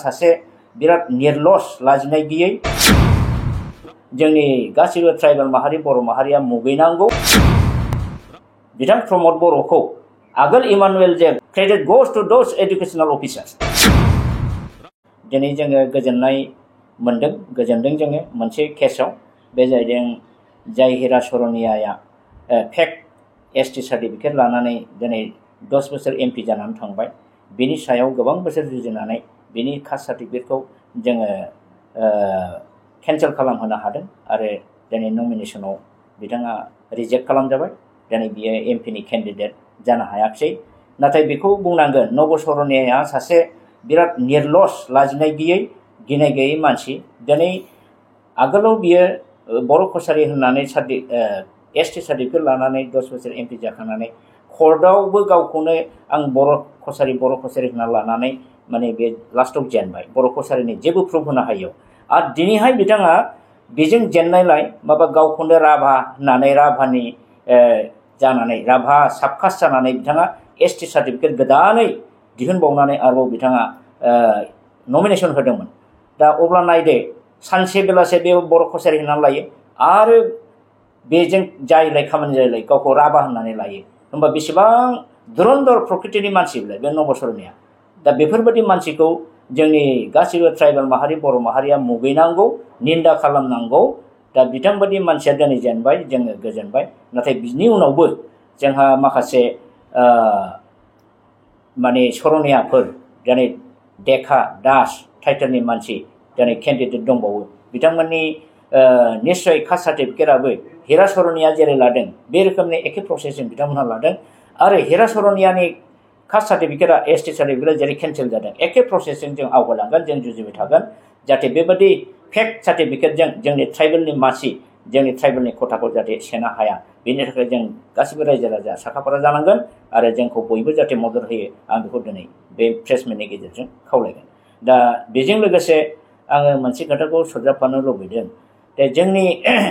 सासे बिराद निर्लस लाजिनाय गैयै जोंनि गासिबो ट्राइबेल माहारि बर' माहारिया मुगैनांगौ। बिथां प्रमद बर'खौ आगोल इमानुएल जे क्रेडिट गोज टू दोज एजुकेशनल अफिसार्स। दिनै जोङो गोजोनदों जोङो मोनसे केसाव बे जाहैदों जाय हिरा सरनियाया फेक एसटि सार्टिफिकेट लानानै दिनै 10 बोसोर एमपि जानानै थांबाय। बेनि सायाव गोबां बोसोर जुजिनानै बेनि कास्ट सार्टिफिकेटखौ जोङो केन्सेल खालामहोनो हादों आरो दिनै नमिनेसनाव बिथाङा रिजेक्ट खालामजाबाय। दिनै बियो एमपिनि केन्डिडेट जानो हायाखिसै। नाथाय बेखौ बुंनांगोन नब सरनियाया सासे बिराद निर्लस लाजिनाय गैयै गिनाय गैयै मानसि। दिनै आगोलाव बियो बर' कसारि होननानै एसटि सार्टिफिकेट लानानै 10 बोसोर एमपि जाखांनानै कर्टआवबो गावखौनो आं बर' कसारि होनना लानानै माने बे लास्टआव जेनबाय। बर' कसारिनि जेबो प्रुफ होनो हायैयाव आरो दिनैहाय बिथाङा बेजों जेननायलाय माबा गावखौनो राभा होननानै राभानि जानानै राभा साबकास्ट जानानै बिथाङा एसटि सार्टिफिकेट गोदानै दिहुनबावनानै आरोबाव बिथाङा नमिनेसन होदोंमोन। दा अब्ला नायदो सानसे बेलासे बे बर' कसारि होननानै लायो आरो बेजों जायलाय खामानि जायलाय गावखौ राभा होननानै लायो। होमबा बेसेबां दुरन्धर प्रकृतिनि मानसि बिलाय बे नब सरनिया। दा बेफोरबायदि मानसिखौ जोंनि गासिबो ट्राइबेल माहारि बर' माहारिया मुगैनांगौ, निन्दा खालामनांगौ। दा बिथांबादि मानसिया दिनै जेनबाय, जोङो गोजोनबाय। नाथाय बिनि उनावबो जोंहा माखासे माने सरनियाफोर दिनै देखा दास टाइटेलनि मानसि दिनै केन्डिडेट दंबावो। बिथांमोननि निश्चय कास्ट सार्टिफिकेटआबो हिरा सरनिया जेरै लादों बे रोखोमनि एखे प्रसेसजों बिथांमोनहा लादों आरो हिरा सरनियानि कास्ट सार्टिफिकेटआ एसटि सार्टिफिकेटआ जेरै केन्सेल जादों एखे प्रसेसजों जों आवगायलांगोन, जों जुजिबाय थागोन। जाहाथे बेबायदि फेक सार्टिफिकेटजों जोंनि ट्राइबेलनि मानसि जोंनि ट्राइबेलनि खथाखौ जाहाथे सेनो हाया। बेनि थाखाय जों गासिबो रायजो राजा साखाफारा जानांगोन आरो जोंखौ बयबो जाहाथे मदद होयो आं बेखौ दिनै बे प्रेस मिटनि गेजेरजों खावलायगोन। दा बेजों लोगोसे आङो मोनसे खोथाखौ सरजाबफानो लुबैदों जे जोंनि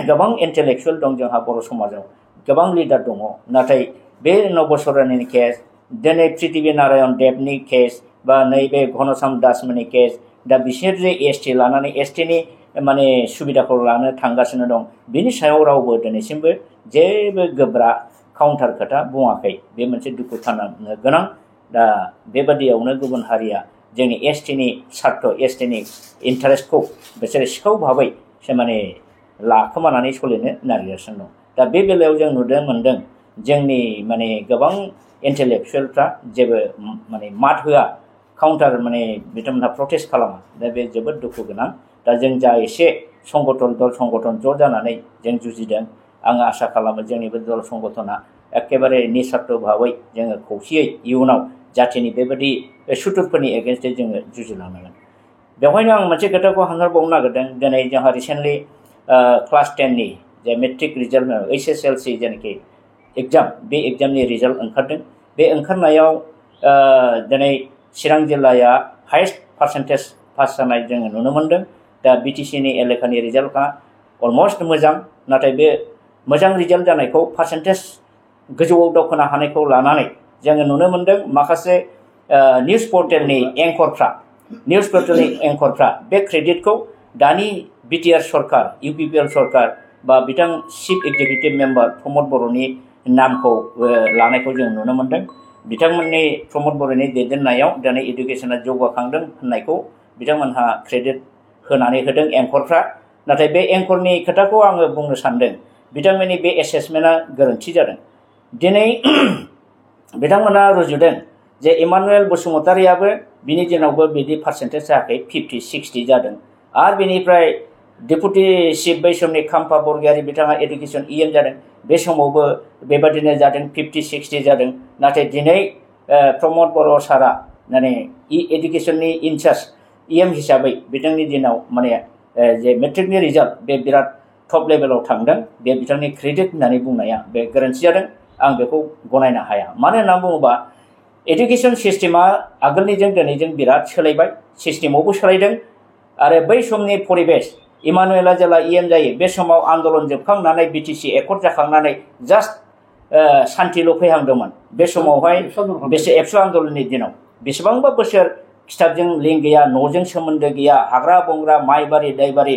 गोबां इन्टेलेक्सुयेल दं जोंहा बर' समाजाव, गोबां लिडार दङ। नाथाय बे नब सरनियानि केस, दिनै पृथिबि नारायण देबनि केस बा नैबे घनश्याम दासमोननि केस, दा बिसोर जे एसटि लानानै एसटिनि माने सुबिदाखौ लानो थांगासिनो दं, बिनि सायाव रावबो दिनैसिमबो जेबो गोब्रा काउन्टार खोथा बुङाखै। बे मोनसे दुखु खालामनो गोनां। दा बेबादियावनो गुबुन हारिया जोंनि एसटिनि सार्थ एसटिनि इन्टारेस्टखौ बिसोरो सिखाव भाबै माने लाखोमानानै सोलिनो नागिरगासिनो दं। दा बे बेलायाव जों नुनो मोनदों जोंनि माने गोबां इन्टेलेक्सुयेलफ्रा जेबो माने मात होआ, काउन्टार माने बिथांमोनहा प्रटेस्ट खालामा। दा बे जोबोद दुखु गोनां। दा जों जा एसे दल संगठन ज' जानानै जों जुजिदों, आङो आसा खालामो जोंनि बे दल संगठना एखेबारे निस्वार्थ भाबै जोङो खौसेयै इयुनाव जाथिनि बेबायदि सुथुरफोरनि एगेन्स्टै जोङो जुजिलांनांगोन। बेवहायनो आं मोनसे खोथाखौ हानहरबावनो नागिरदों। दिनै जोंहा रिसेन्टलि क्लास 10नि जे मेट्रिक रिजाल्ट HSLC जेनाखि एग्जाम, बे एग्जामनि रिजाल्ट ओंखारदों। बे ओंखारनायाव दिनै चिरां जिल्लाया हाइस्ट पार्सेन्टेज पास जानाय जोङो नुनो मोनदों। दा BTCनि एलेकानि रिजाल्टआ अलमस्ट मोजां। नाथाय बे मोजां रिजाल्ट जानायखौ पार्सेन्टेज गोजौआव दावखोनो हानायखौ लानानै जोङो नुनो मोनदों माखासे निउज पर्टेलनि एंकरफ्रा बे क्रेडिटखौ दानि BTR सरकार, UPPL सरकार बा बिथां चिफ एक्जिकिउटिभ मेम्बार प्रमद बर'नि नामखौ लानायखौ जों नुनो मोनदों। बिथांमोननि प्रमद बर'नि दैदेननायाव दिनै इडुकेसना जौगाखांदों होननायखौ बिथांमोनहा क्रेडिट होनानै होदों एंकरफ्रा। नाथाय बे एंकरनि खोथाखौ आङो बुंनो सानदों बिथांमोननि बे एसेसमेन्टआ गोरोन्थि जादों। दिनै बिथांमोना रुजुदों जे इमानुएल बसुमतारियाबो बिनि दिनावबो बिदि पार्सेन्टेज जायाखै, 50-60 जादों। आरो बेनिफ्राय डेपुटि चिफ बै समनि खाम्फा बरगयारि बिथाङा एडुकेसन EM जादों, बे समावबो बेबादिनो जादों, 50-60 जादों। नाथाय दिनै प्रमद बर' सारा माने एडुकेसननि इनचार्ज EM हिसाबै बिथांनि दिनाव माने जे मेट्रिकनि रिजाल्ट बे बिराद टप लेभेलाव थांदों। बे बिथांनि क्रेडिट होननानै बुंनाया बे गोरोन्थि जादों। आं बेखौ गनायनो हाया। मानो होननानै बुङोबा एडुकेसन सिस्टेमा आगोलनिजों दिनैजों बिराद सोलायबाय, सिस्टेमावबो सोलायदों। आरो बै समनि परिबेस इमानुएला जेला EM जायो बे समाव आन्दलन जोबखांनानै BTC एकर्ड जाखांनानै जास्ट सान्थिल' फैहांदोंमोन। बे समावहाय एबसु आन्दलननि दिनाव बेसेबांबा बोसोर खिथाबजों लिंक गैया न'जों सोमोन्दो गैया हाग्रा बंग्रा माइबारि दैबारि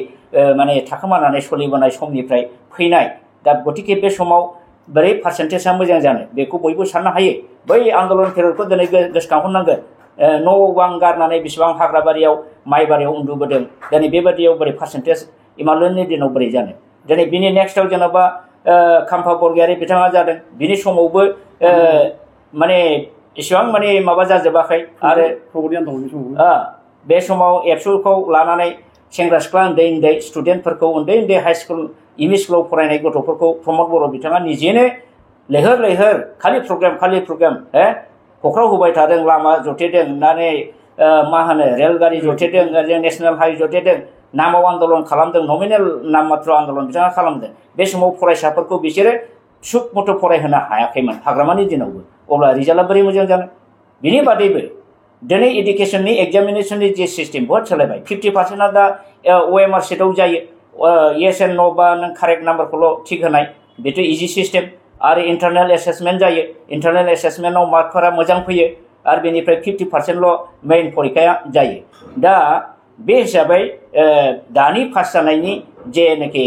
माने थाखोमानानै सोलिबोनाय समनिफ्राय फैनाय दा गतिके बे समाव बोरै पार्सेन्टेजआ मोजां जानो बेखौ बयबो साननो हायो बै आन्दलन पेरियडखौ दिनै गोसोखांहरनांगोन न' बां गारनानै बेसेबां हाग्राबारियाव माइबारियाव उन्दुबोदों दिनै बेबादियाव बोरै पार्सेन्टेज इमानुवेलनि दिनाव बोरै जानो दिनै बिनि नेक्स्टआव जेन'बा खाम्फा बरगयारि बिथाङा जादों बिनि समावबो माने इसेबां माने माबा जाजोबाखै आरो बे समाव एबसुखौ लानानै सेंग्रा सिख्ला उन्दै उन्दै स्टुडेन्टफोरखौ उन्दै उन्दै हाइ स्कुल एम इ स्कुलाव फरायनाय गथ'फोरखौ प्रमद बर' बिथाङा निजेनो लैहोर लैहोर खालि प्रग्राम हख्राव होबाय थादों लामा जथेदों माने मा होनो रेलगारि जथेदों नेसनेल हाइवे जथेदों नामाव आन्दलन खालामदों नमिनेल नाम मात्र आन्दलन बिथाङा खालामदों बे समाव फरायसाफोरखौ बिसोरो सुख मथ' फरायहोनो हायाखैमोन हाग्रामानि दिनावबो अब्ला रिजाल्टआ बोरै मोजां जानो बिनि बादैबो दिनै एडुकेसननि एग्जामिनेसननि जे सिस्टेम बहुत सोलायबाय 50%आ दा OMR सेटआव जायो येस एन्ड नो बा नों कारेक्ट नाम्बारखौल' थिक होनाय बेथ' इजि सिस्टेम आरो इन्टारनेल एसेसमेन्ट जायो इन्टारनेल एसेसमेन्टआव मार्कफोरा मोजां फैयो आरो बेनिफ्राय 50%ल' मेइन परिखाया जायो दा बे हिसाबै दानि पास जानायनि जेनाखि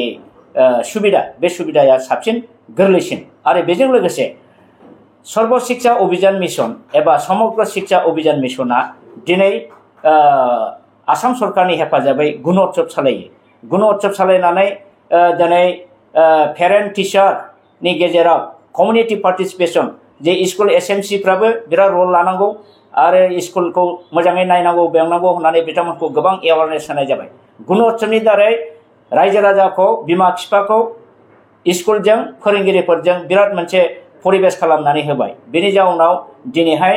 सुबिदा बे सुबिदाया साबसिन गोरलैसिन आरो बेजों लोगोसे सर्व शिक्षा अभियान मिशन एबा समग्र शिक्षा अभियान मिशना दिनै आसाम सरकारनि हेफाजाबै गुणोत्सव सालायो गुणोत्सव सालायनानै दिनै पेरेन्ट टिचारनि गेजेराव कमिउनिटि पार्टिसिपेसन जे स्कुल एसएमसिफ्राबो बिराद रल लानांगौ आरो स्कुलखौ मोजाङै नायनांगौ बेंनांगौ होननानै बिथांमोनखौ गोबां एवारनेस होनाय जाबाय गुणोत्सवनि दारै रायजो राजाखौ बिमा बिफाखौ स्कुलजों फोरोंगिरिफोरजों बिराद मोनसे परिबेस खालामनानै होबाय बेनि जाउनाव दिनैहाय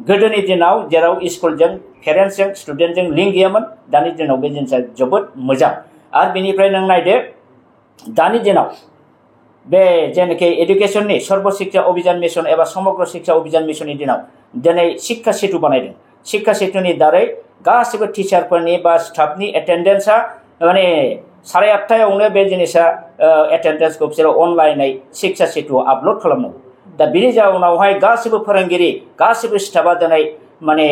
गोदोनि दिनाव जेराव स्कुलजों पेरेन्टसजों स्टुडेन्टजों लिंक गैयामोन दानि दिनाव बे जिनिसा जोबोद मोजां आरो बेनिफ्राय नों नायदो दानि दिनाव बे जेनाखि एडुकेसननि सर्व शिक्षा अभियान मिशन एबा समग्र शिक्षा अभियान मिशननि दिनाव दिनै शिक्षा सेतु बानायदों शिक्षा सेतुनि दारै गासिबो टिचारफोरनि बा स्टाफनि एटेन्डेन्सआ माने 8:30आवनो बे जिनिसा एटेन्डेन्सखौ बिसोरो अनलाइनै शिक्षा सेतुआव आपल'ड खालामनांगौ दा बिनि जाउनावहाय गासिबो फोरोंगिरि गासिबो स्टाफआ दिनै माने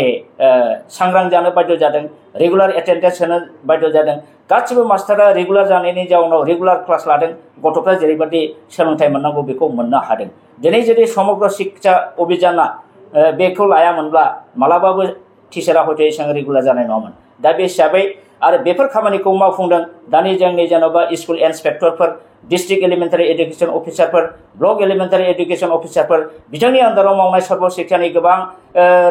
सांग्रां जानो बाध्य जादों रेगुलार एटेन्डेन्स होनो बाध्य जादों गासिबो मास्टारा रेगुलार जानायनि जाउनाव रेगुलार क्लास लादों गथ'फ्रा जेरैबायदि सोलोंथाइ मोननांगौ बेखौ मोननो हादों दिनै जुदि समग्र शिक्षा अभियाना बेखौ लायामोनब्ला मालाबाबो टिचारा हयथ' एसेबां रेगुलार जानाय नङामोन दा बे हिसाबै आरो बेफोर खामानिखौ मावफुंदों दानि जोंनि जेन'बा स्कुल इन्सपेक्टरफोर डिस्ट्रिक्ट एलिमेन्टारि एडुकेसन अफिसारफोर ब्लक एलिमेन्टारि एडुकेसन अफिसारफोर बिथांनि आन्दाराव मावनाय सर्व शिक्षानि गोबां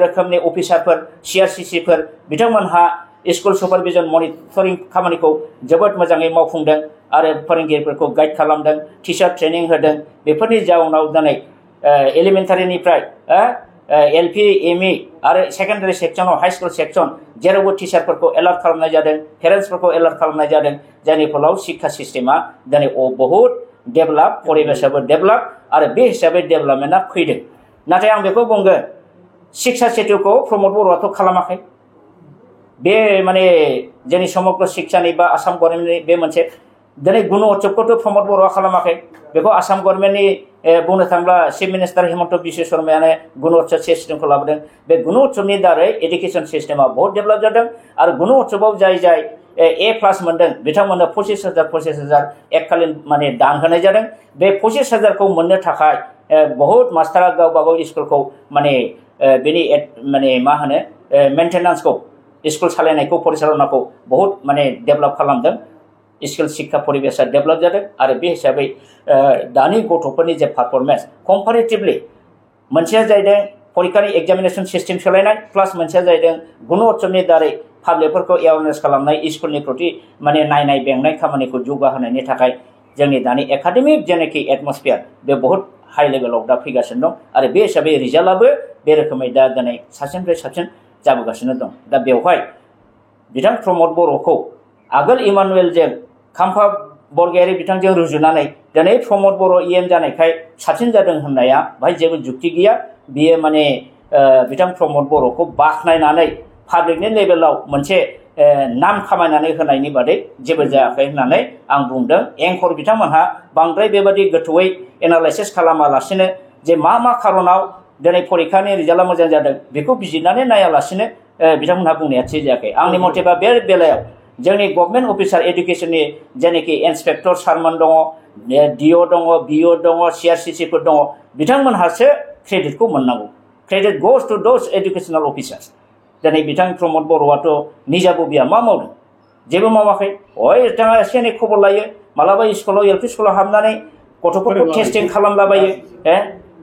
रोखोमनि अफिसारफोर CRCCफोर बिथांमोनहा स्कुल सुपारभिजन मनिटरिं खामानिखौ जोबोद मोजाङै मावफुंदों आरो फोरोंगिरिफोरखौ गाइड खालामदों टिचार ट्रेनिं होदों बेफोरनि जाउनाव दिनै एलिमेन्टारिनिफ्राय LP ME आरो सेकेन्डारि सेक्सनाव हाई स्कुल सेक्सन जेरावबो टिचारफोरखौ एलार्ट खालामनाय जादों पेरेन्टसफोरखौ एलार्ट खालामनाय जादों जायनि फलाव शिक्षा सिस्टेमा दिनै बहुत डेभेलप परिबेसाबो डेभेलप आरो बे हिसाबै डेभेलपमेन्टआ फैदों नाथाय आं बेखौ बुंगोन शिक्षा सेतुखौ प्रमद बर'आथ' खालामाखै बे माने जोंनि समग्र शिक्षानि बा आसाम गभर्नमेन्टनि बे मोनसे दिनै गुणोत्सवखौथ' प्रमद बर'आ खालामाखै बेखौ आसाम गभर्नमेन्टनि बुंनो थाङोब्ला चिफ मिनिस्टार हिमन्त बिश्व शर्मायानो गुणोत्सव सिस्टेमखौ लाबोदों बे गुणोत्सवनि दारै एडुकेसन सिस्टेमा बहुत डेभेलप जादों आरो गुणोत्सवआव जाय A+ मोनदों बिथांमोननो 25,000 एककालीन माने दान होनाय जादों बे 25,000खौ मोननो थाखाय बहुत मास्टारा गावबा गाव स्कुलखौ माने बेनि माने मा होनो मेन्टेनेन्सखौ स्कुल सालायनायखौ फरायसालिमाखौ बहुत माने डेभेलप खालामदों स्कुल शिक्षा परिबेसा डेभेलप जादों आरो बे हिसाबै दानि गथ'फोरनि जे पारफरमेन्स कम्पारेटिभलि मोनसेया जाहैदों परिखानि एग्जामिनेसन सिस्टेम सोलायनाय प्लास मोनसेया जाहैदों गुणोत्सवनि दारै पाब्लिकफोरखौ एवारनेस खालामनाय स्कुलनि प्रति माने नायनाय बेंनाय खामानिखौ जौगाहोनायनि थाखाय जोंनि दानि एकाडेमिक जेनाखि एटमस्फियार बे बहुत हाई लेभेलाव दा फैगासिनो दं आरो बे हिसाबै रिजाल्टआबो बे रोखोमै दा दिनै साबसिननिफ्राय साबसिन जाबोगासिनो दं दा बेवहाय बिथां प्रमद बर'खौ आगोल इमानुवेलजों खाम्फा बरगयारि बिथांजों रुजुनानै दिनै प्रमद बर' EM जानायखाय साबसिन जादों होननाया बाहाय जेबो जुक्ति गैया बियो माने बिथां प्रमद बर'खौ बाख्नायनानै पाब्लिकनि लेभेलाव मोनसे नाम खामायनानै होनायनि बादै जेबो जायाखै होननानै आं बुंदों एंकर बिथांमोनहा बांद्राय बेबादि गोथौयै एनालाइसिस खालामालासिनो जे मा खारनाव दिनै फरिखानि रिजाल्टआ मोजां जादों बेखौ बिजिरनानै नायालासिनो बिथांमोनहा बुंनाया थि जायाखै आंनि मथेबा बे बेलायाव जोंनि गभर्नमेन्ट अफिसार एडुकेसननि जेनाखि इन्सपेक्टर सारमोन दङ डिअ दङ बिअ दङ सिआरसिसिफोर दङ बिथांमोनहासो क्रेडिटखौ मोननांगौ क्रेडिट गोज टु दोज एडुकेशनल अफिसार्स दिनै बिथां प्रमद बर'आथ' निजा बबिया मा मावदों जेबो मावाखै बिथाङा एसे एनै खबर लायो मालाबा स्कुलाव एलपि स्कुलाव हाबनानै गथ'फोरखौ टेस्टिं खालामलाबायो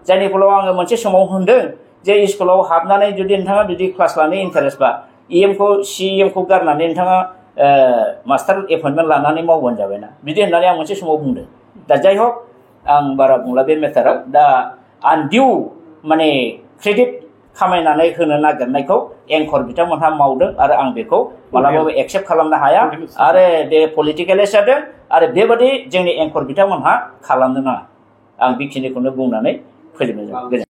जायनि फलाव आङो मोनसे समाव होनदों जे स्कुलाव हाबनानै जुदि नोंथाङा जुदि क्लास लानो इन्टारेस्टबा इएमखौ सिएमखौ गारनानै नोंथाङा मास्टार एपइन्टमेन्ट लानानै मावबानो जाबायना बिदि होननानै आं मोनसे समाव बुंदों दा जाय हक आं बारा बुंला बे मेटाराव दा आनडिउ माने क्रेडिट खामायनानै होनो नागिरनायखौ एंकर बिथांमोनहा मावदों आरो आं बेखौ मालाबाबो एक्सेप्ट खालामनो हाया आरो बे पलिटिकेलाइज जादों आरो बेबादि जोंनि एंकर बिथांमोनहा खालामनो नाङा आं बेखिनिखौनो बुंनानै फोजोबनाय जाबाय।